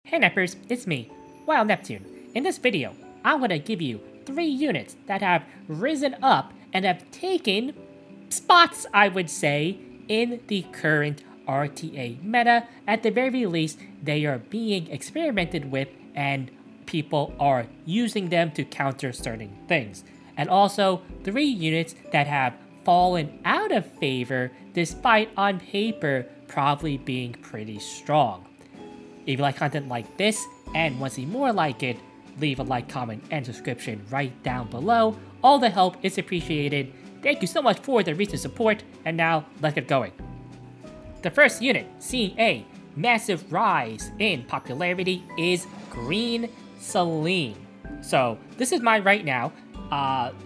Hey Neppers, it's me, Wild Neptune. In this video, I'm gonna give you 3 units that have risen up and have taken spots, I would say, in the current RTA meta. At the very least, they are being experimented with and people are using them to counter certain things. And also, 3 units that have fallen out of favor despite on paper probably being pretty strong. If you like content like this and want to see more like it, leave a like, comment, and subscription right down below. All the help is appreciated. Thank you so much for the recent support, and now let's get going. The first unit seeing a massive rise in popularity is Green Celine. So this is mine right now.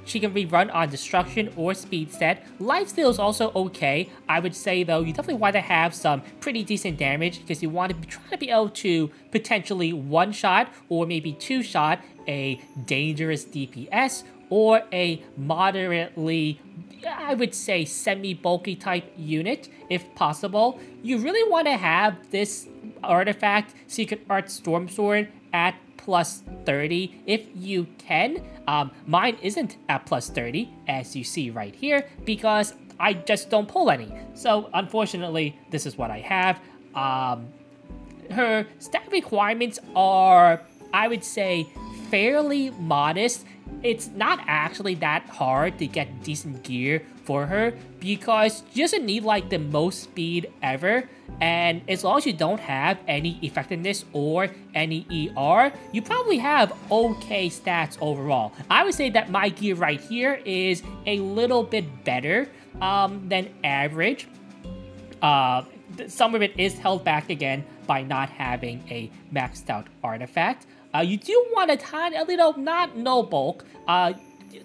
She can be run on Destruction or Speed set. Lifesteal is also okay. I would say though, you definitely want to have some pretty decent damage because you want to try to be able to potentially one-shot or maybe two-shot a dangerous DPS or a moderately, I would say, semi-bulky type unit if possible. You really want to have this artifact, Secret Art Storm Sword, at plus 30 if you can. Mine isn't at plus 30 as you see right here because I just don't pull any. So unfortunately, this is what I have. Her stat requirements are, I would say, fairly modest. It's not actually that hard to get decent gear for her because she doesn't need like the most speed ever, and as long as you don't have any effectiveness or any ER, you probably have okay stats overall. I would say that my gear right here is a little bit better than average. Some of it is held back again by not having a maxed out artifact. You do want a little, not no bulk,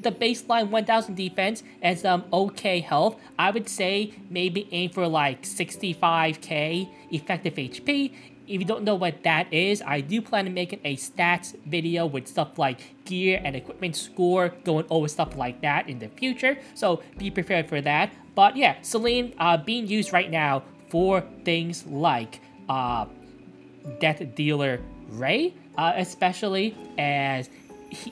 the baseline 1000 defense and some okay health. I would say maybe aim for like 65k effective HP. If you don't know what that is, I do plan on making a stats video with stuff like gear and equipment score, going over stuff like that in the future, so be prepared for that. But yeah, Celine being used right now for things like Death Dealer Ray, especially as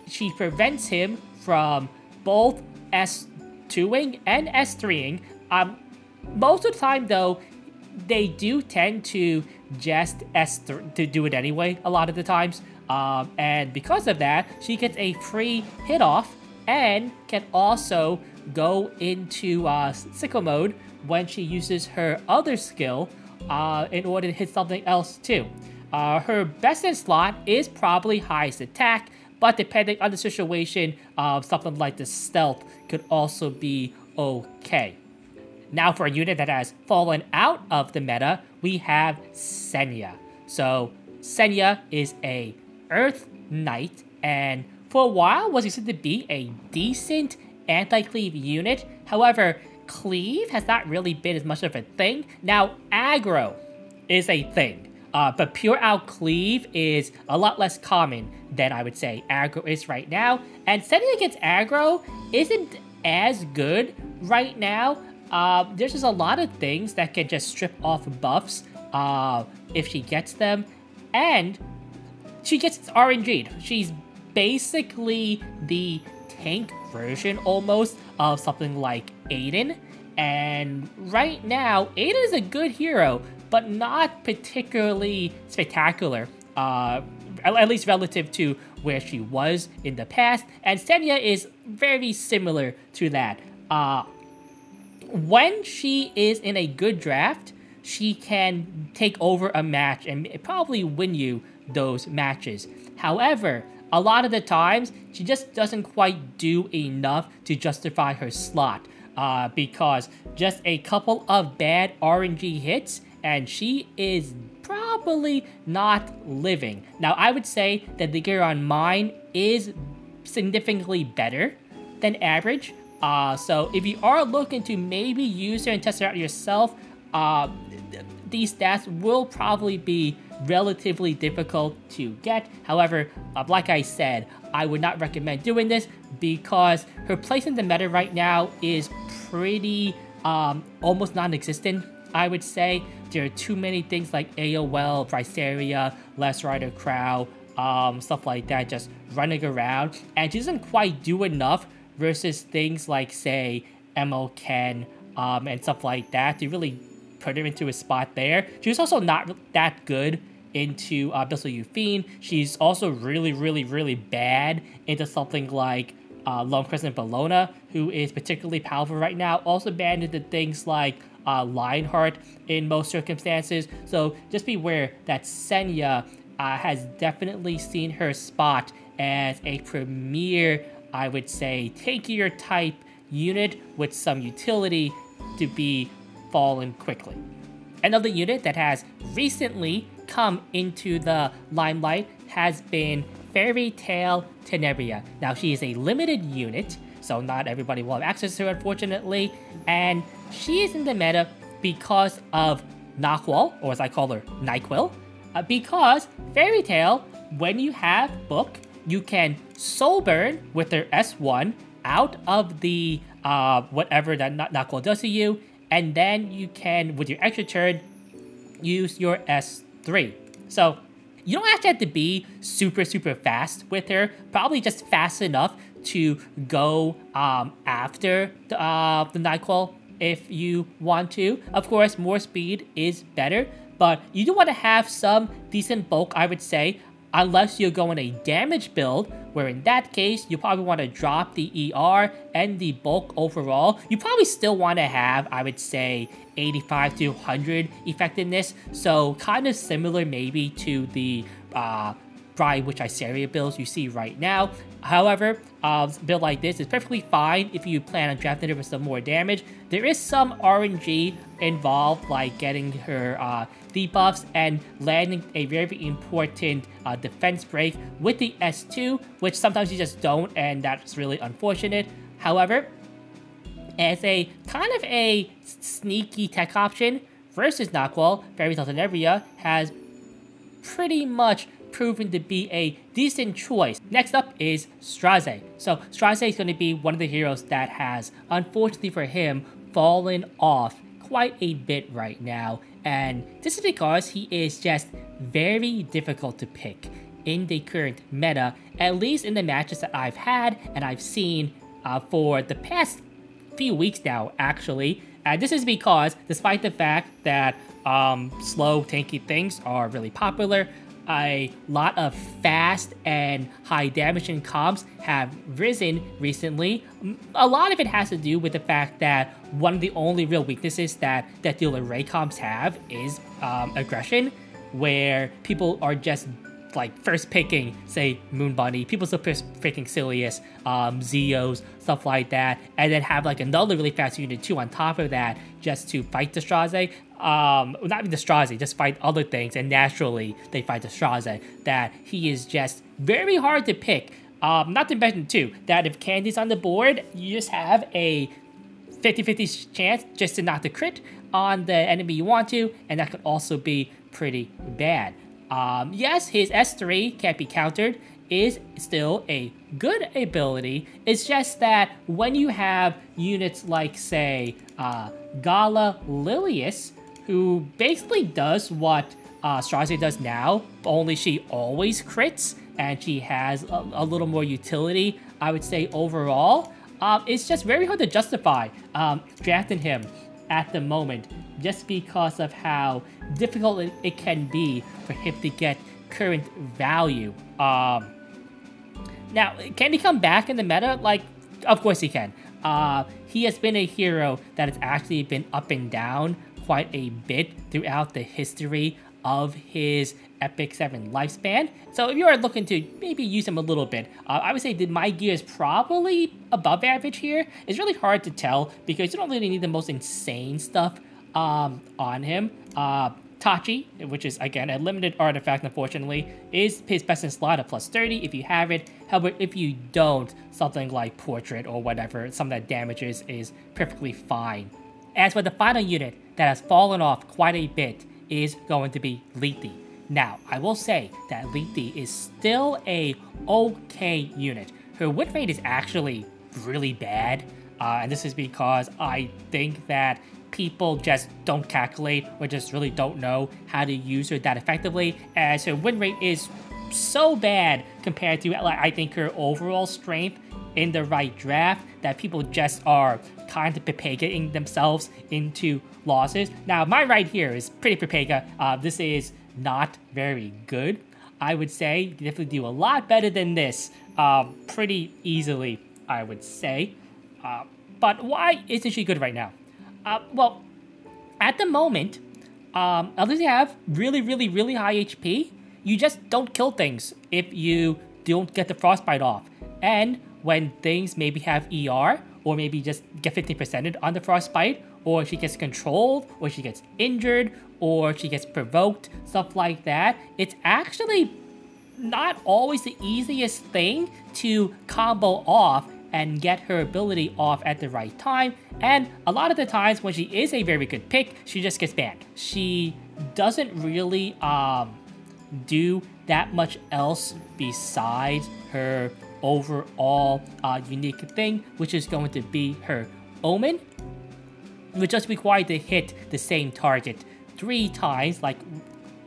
she prevents him from both S2ing and S3ing. Most of the time though, they do tend to just S3 to do it anyway a lot of the times. And because of that, she gets a free hit off and can also go into sickle mode when she uses her other skill in order to hit something else too. Her best in slot is probably highest attack, but depending on the situation, something like the stealth could also be okay. Now for a unit that has fallen out of the meta, we have Senya. So Senya is a Earth Knight, and for a while was considered to be a decent anti-cleave unit. However, cleave has not really been as much of a thing. Now aggro is a thing. But pure out cleave is a lot less common than I would say aggro is right now. And setting against aggro isn't as good right now. There's just a lot of things that can just strip off buffs if she gets them. And she gets RNG'd. She's basically the tank version almost of something like Aiden. And right now, Aiden is a good hero, but not particularly spectacular, at least relative to where she was in the past, and Senya is very similar to that. When she is in a good draft, she can take over a match and probably win you those matches. However, a lot of the times, she just doesn't quite do enough to justify her slot, because just a couple of bad RNG hits and she is probably not living. Now, I would say that the gear on mine is significantly better than average. So if you are looking to maybe use her and test her out yourself, these stats will probably be relatively difficult to get. However, like I said, I would not recommend doing this because her place in the meta right now is pretty almost non-existent, I would say. there are too many things like AOL, Triceria, Last Rider Crow, stuff like that just running around, and she doesn't quite do enough versus things like, say, ML Ken, and stuff like that to really put her into a spot there. She's also not that good into Bissell Fiend. She's also really bad into something like Lone Crescent Bologna, who is particularly powerful right now. Also banned into things like Lionheart in most circumstances. So just beware that Senya has definitely seen her spot as a premier, I would say, tankier type unit with some utility to be fallen quickly. Another unit that has recently come into the limelight has been Fairytale Teneria. Now, she is a limited unit, so not everybody will have access to her, unfortunately, and she is in the meta because of Naqual, or as I call her, Nyquil, because Fairytale, when you have book, you can soul burn with her S1 out of the whatever that Naquil does to you, and then you can, with your extra turn, use your S3. So you don't actually have to be super fast with her, probably just fast enough to go after the Nyquil if you want to. Of course, more speed is better, but you do want to have some decent bulk, I would say, unless you're going a damage build, where in that case, you probably want to drop the ER and the bulk overall. You probably still want to have, I would say, 85 to 100 effectiveness, so kind of similar maybe to the Brian Witch Iceria builds you see right now. However, a build like this is perfectly fine if you plan on drafting it with some more damage. There is some RNG involved, like getting her debuffs and landing a very important defense break with the S2, which sometimes you just don't, and that's really unfortunate. However, as a kind of a sneaky tech option versus Naquil, Fairytale Teneria has pretty much proven to be a decent choice. Next up is Straze. So Straze is going to be one of the heroes that has, unfortunately for him, fallen off quite a bit right now, and this is because he is just very difficult to pick in the current meta, at least in the matches that I've had and I've seen for the past few weeks now, actually. And this is because, despite the fact that slow, tanky things are really popular, a lot of fast and high damaging comps have risen recently. A lot of it has to do with the fact that one of the only real weaknesses that dealer Ray comps have is aggression, where people are just like first picking, say, Moon Bunny, people still picking Silius, Zeos, stuff like that, and then have like another really fast unit too on top of that just to fight the Straze. Not even the Straze, just fight other things, and naturally they fight the Straze. That he is just very hard to pick. Not to mention too, that if Candy's on the board, you just have a 50-50 chance just to not to crit on the enemy you want to, and that could also be pretty bad. Yes, his S3 can't be countered, is still a good ability. It's just that when you have units like, say, Gala Lilius, who basically does what Straze does now, only she always crits, and she has a little more utility, I would say, overall. It's just very hard to justify drafting him at the moment, just because of how difficult it can be for him to get current value. Now, can he come back in the meta? Like, of course he can. He has been a hero that has actually been up and down quite a bit throughout the history of his Epic 7 lifespan. So if you are looking to maybe use him a little bit, I would say that my gear is probably above average here. It's really hard to tell because you don't really need the most insane stuff on him. Tachi, which is again a limited artifact unfortunately, is his best in slot at plus 30 if you have it. However, if you don't, something like Portrait or whatever, some that damages is perfectly fine. As for the final unit that has fallen off quite a bit is going to be Lethe. Now, I will say that Lethe is still a okay unit. Her win rate is actually really bad, and this is because I think that people just don't calculate or just really don't know how to use her that effectively, as her win rate is so bad compared to, like, I think her overall strength in the right draft, that people just are kind of Pepegaing themselves into losses. Now, my right here is pretty Pepega. This is not very good. I would say you can definitely do a lot better than this, pretty easily, I would say. But why isn't she good right now? Well, at the moment, unless you have really high HP, you just don't kill things if you don't get the frostbite off. And when things maybe have ER, or maybe just get 50%ed on the frostbite, or she gets controlled, or she gets injured, or she gets provoked, stuff like that, it's actually not always the easiest thing to combo off and get her ability off at the right time. And a lot of the times when she is a very good pick, she just gets banned. She doesn't really do that much else besides her overall unique thing, which is going to be her Omen, which just required to hit the same target 3 times. Like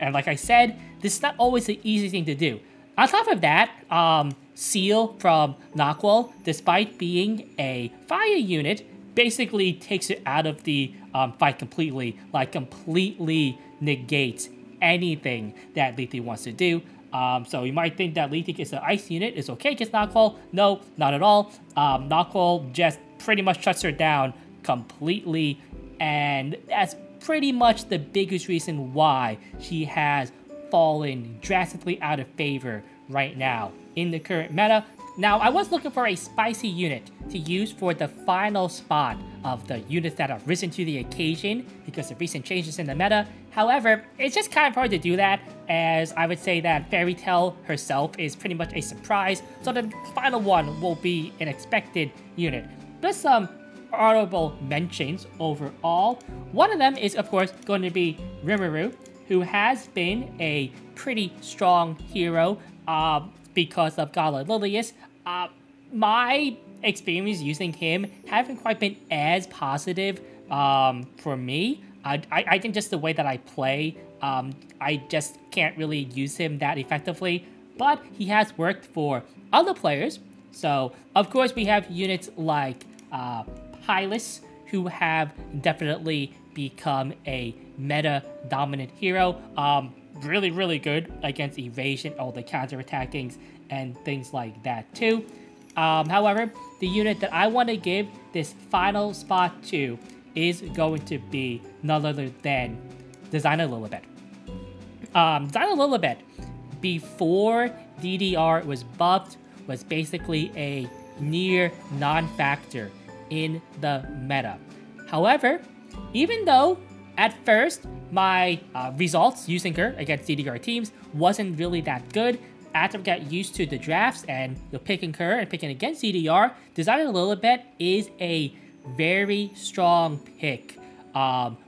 I said, this is not always the easy thing to do. On top of that, Seal from Knockwell, despite being a fire unit, basically takes it out of the fight completely, like completely negates anything that Lethe wants to do. So you might think that Lethe is an ice unit, is okay against Knockwell. No, not at all. Knockwell just pretty much shuts her down completely, and that's pretty much the biggest reason why she has fallen drastically out of favor right now in the current meta. Now, I was looking for a spicy unit to use for the final spot of the units that have risen to the occasion because of recent changes in the meta. However, it's just kind of hard to do that, as I would say that Fairytale herself is pretty much a surprise, so the final one will be an expected unit. There's some honorable mentions overall. One of them is, of course, going to be Rimuru, who has been a pretty strong hero because of Gala Lilius. My experience using him haven't quite been as positive for me. I think just the way that I play, I just can't really use him that effectively, but he has worked for other players. So, of course, we have units like Hylas, who have definitely become a meta-dominant hero. Really good against evasion, all the counter-attackings, and things like that too. However, the unit that I want to give this final spot to is going to be none other than Designer Dilibet. Designer Dilibet, before DDR was buffed, was basically a near non-factor in the meta. However, even though at first my results using her against DDR teams wasn't really that good, after I got used to the drafts and picking her and picking against DDR, Designer Dilibet is a very strong pick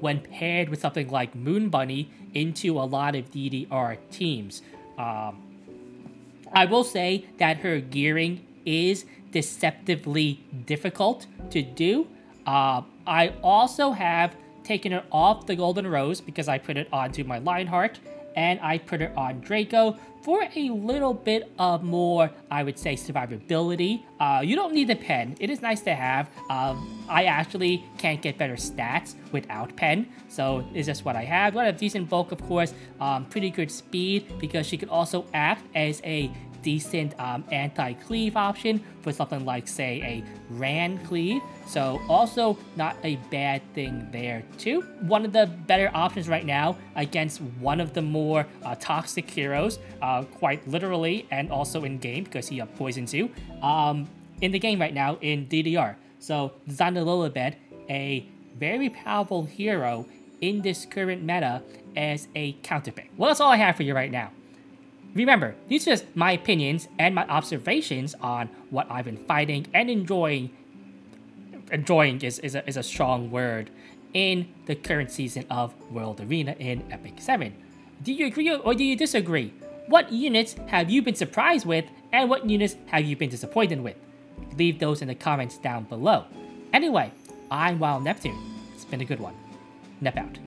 when paired with something like Moon Bunny into a lot of DDR teams. I will say that her gearing is deceptively difficult to do. I also have taken her off the Golden Rose because I put it onto my Lionheart, and I put her on Draco for a little bit of more, I would say, survivability. You don't need the pen. It is nice to have. I actually can't get better stats without pen, so it's just what I have. Got a decent bulk, of course, pretty good speed, because she could also act as a decent anti-cleave option for something like, say, a Ran cleave. So also not a bad thing there too. One of the better options right now against one of the more toxic heroes, quite literally, and also in game because he poisons you, in the game right now in DDR. So Designer Dilibet, a very powerful hero in this current meta as a counterpick. Well, that's all I have for you right now. Remember, these are just my opinions and my observations on what I've been fighting and enjoying. Enjoying is a strong word in the current season of World Arena in Epic 7. Do you agree or do you disagree? What units have you been surprised with, and what units have you been disappointed with? Leave those in the comments down below. Anyway, I'm Wild Neptune. Been a good one. Nep out.